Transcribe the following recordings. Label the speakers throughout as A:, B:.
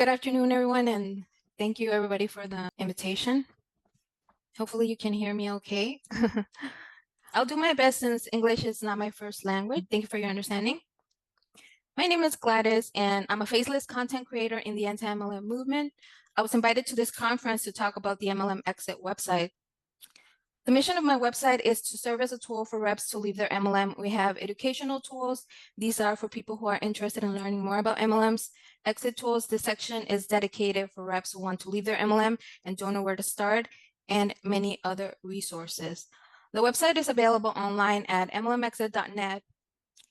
A: Good afternoon, everyone, and thank you, everybody, for the invitation. Hopefully you can hear me okay. I'll do my best since English is not my first language. Thank you for your understanding. My name is Gladys, and I'm a faceless content creator in the anti-MLM movement. I was invited to this conference to talk about the MLM Exit website. The mission of my website is to serve as a tool for reps to leave their MLM. We have educational tools. These are for people who are interested in learning more about MLMs. Exit tools, this section is dedicated for reps who want to leave their MLM and don't know where to start, and many other resources. The website is available online at mlmexit.net.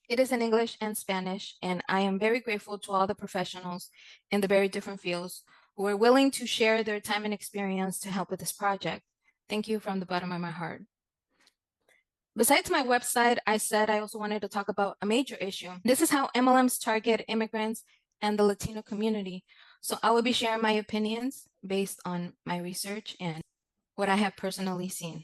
A: It is in English and Spanish, and I am very grateful to all the professionals in the very different fields who are willing to share their time and experience to help with this project. Thank you from the bottom of my heart. Besides my website, I said I also wanted to talk about a major issue. This is how MLMs target immigrants and the Latino community. So I will be sharing my opinions based on my research and what I have personally seen.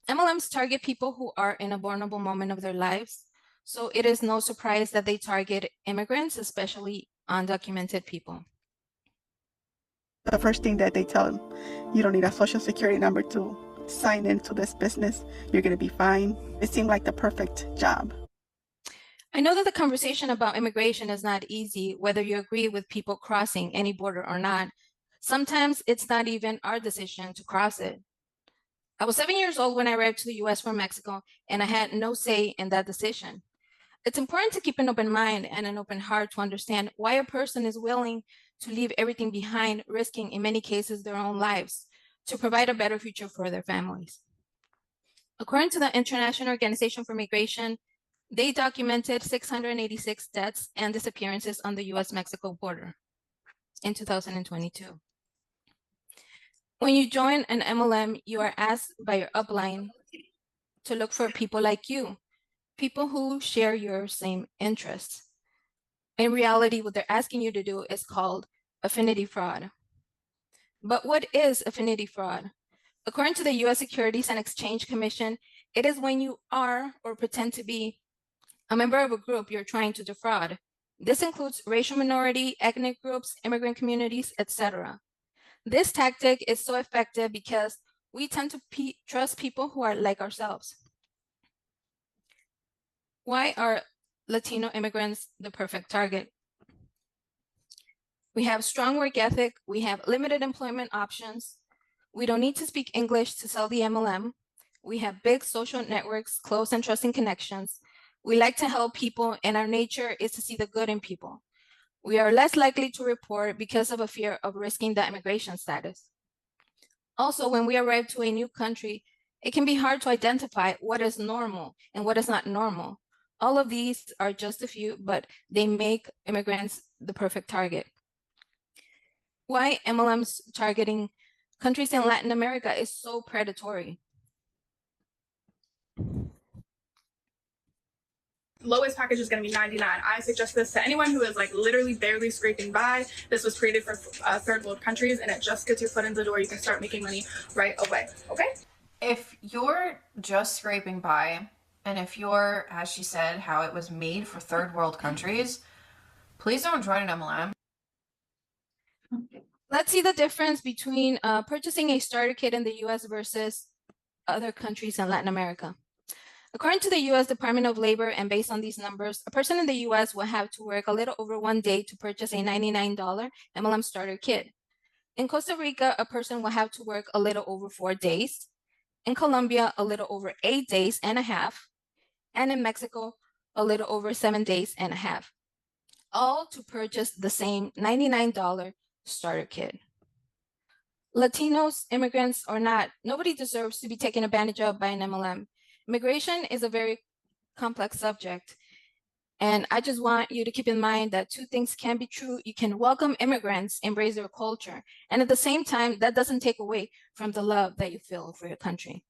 A: MLMs target people who are in a vulnerable moment of their lives. So it is no surprise that they target immigrants, especially undocumented people.
B: The first thing that they tell them, you don't need a social security number to sign into this business. You're going to be fine. It seemed like the perfect job.
A: I know that the conversation about immigration is not easy, whether you agree with people crossing any border or not. Sometimes it's not even our decision to cross it. I was 7 years old when I arrived to the US from Mexico, and I had no say in that decision. It's important to keep an open mind and an open heart to understand why a person is willing to leave everything behind, risking in many cases their own lives to provide a better future for their families. According to the International Organization for Migration, they documented 686 deaths and disappearances on the US-Mexico border in 2022. When you join an MLM, you are asked by your upline to look for people like you, people who share your same interests. In reality, what they're asking you to do is called affinity fraud. But what is affinity fraud? According to the US Securities and Exchange Commission, it is when you are or pretend to be a member of a group you're trying to defraud. This includes racial minority, ethnic groups, immigrant communities, etc. This tactic is so effective because we tend to trust people who are like ourselves. Why are Latino immigrants the perfect target? We have strong work ethic, we have limited employment options, we don't need to speak English to sell the MLM, we have big social networks, close and trusting connections, we like to help people, and our nature is to see the good in people. We are less likely to report because of a fear of risking the immigration status. Also, when we arrive to a new country, it can be hard to identify what is normal and what is not normal. All of these are just a few, but they make immigrants the perfect target. Why MLMs targeting countries in Latin America is so predatory.
C: Lowest package is going to be $99. I suggest this to anyone who is like literally barely scraping by. This was created for third world countries, and it just gets your foot in the door. You can start making money right away. Okay?
D: If you're just scraping by, and if you're, as she said, how it was made for third world countries, please don't join an MLM.
A: Let's see the difference between purchasing a starter kit in the US versus other countries in Latin America. According to the US Department of Labor, and based on these numbers, a person in the US will have to work a little over 1 day to purchase a $99 MLM starter kit. In Costa Rica, a person will have to work a little over 4 days. In Colombia, a little over 8 days and a half. And in Mexico, a little over 7 days and a half. All to purchase the same $99 starter kit. Latinos, immigrants or not, nobody deserves to be taken advantage of by an MLM. Immigration is a very complex subject. And I just want you to keep in mind that two things can be true. You can welcome immigrants, embrace their culture. And at the same time, that doesn't take away from the love that you feel for your country.